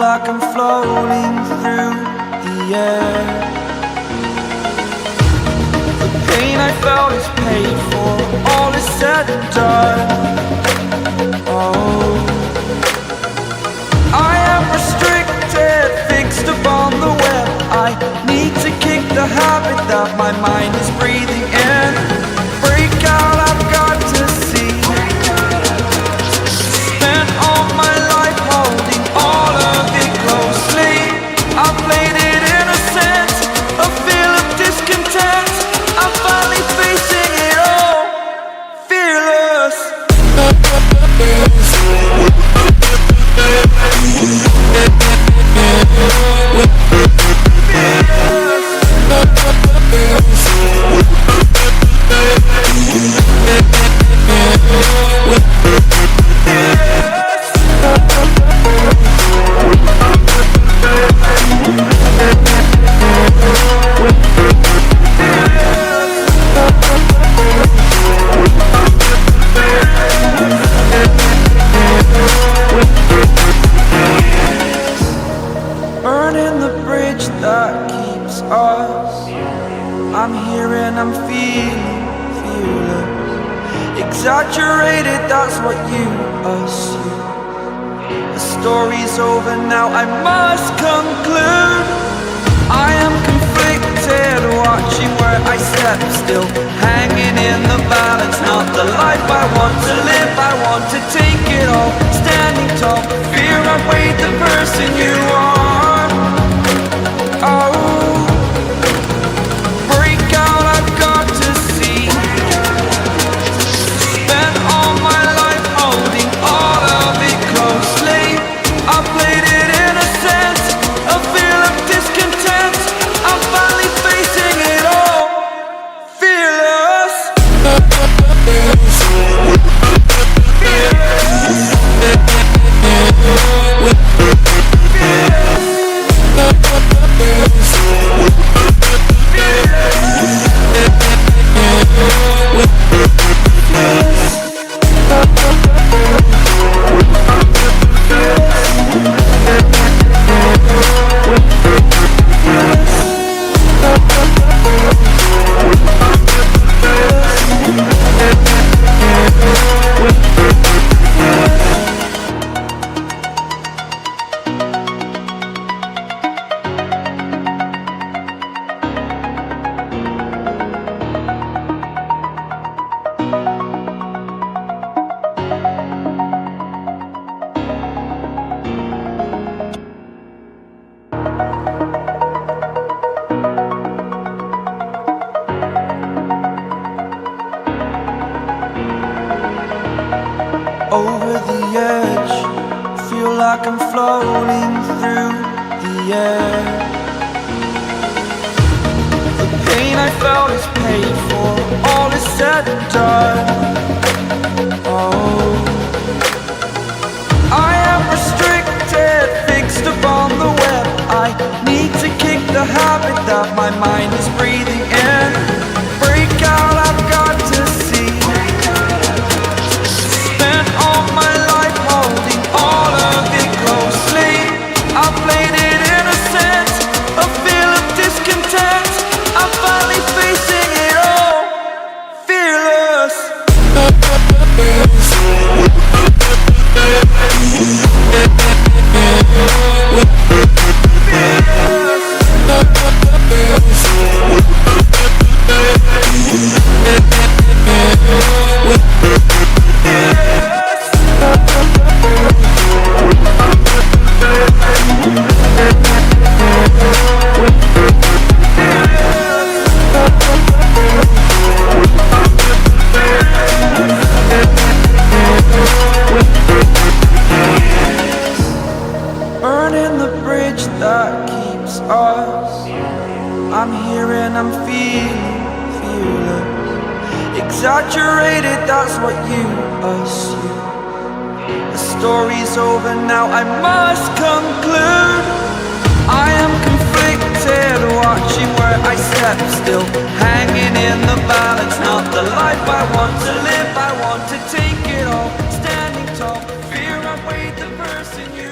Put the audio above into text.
like I'm floating through the air. The pain I felt is paid for, all is said and done. Oh, I am restricted, fixed upon the web. I need to kick the habit that my mind is breathing in. Break out, I've got to see. Spent all my life holding all of it closely. I played it innocent, a feel of discontent. I'm finally facing it all, fearless. Burning the bridge that keeps us. I'm here and I'm feeling fearless. Exaggerated, that's what you assume. The story's over now, I must conclude. I am conflicted, watching where I step still, hanging in the balance. Not the life I want to live, I want to take it all. Standing tall, fear I weighed the person you are. Oh, break out, I've got to see. Spent all my life holding all of it closely. I played it innocent, a feel of discontent. I'm finally facing it all, fearless. Over the edge, feel like I'm floating through the air. The pain I felt is paid for, all is said and done. Oh, I am restricted, fixed upon the web. I need to kick the habit that my mind is breathing in. Break out, I've got to see. Spent all my life holding all of it closely. I played it innocent, a feel of discontent. I'm finally facing it all, fearless. Burning the bridge that keeps us. I'm here and I'm feeling fearless. Exaggerated, that's what you assume. The story's over now, I must conclude. I am conflicted, watching where I step still, hanging in the balance. Not the life I want to live, I want to take it all. Standing tall, fear I weighed the person you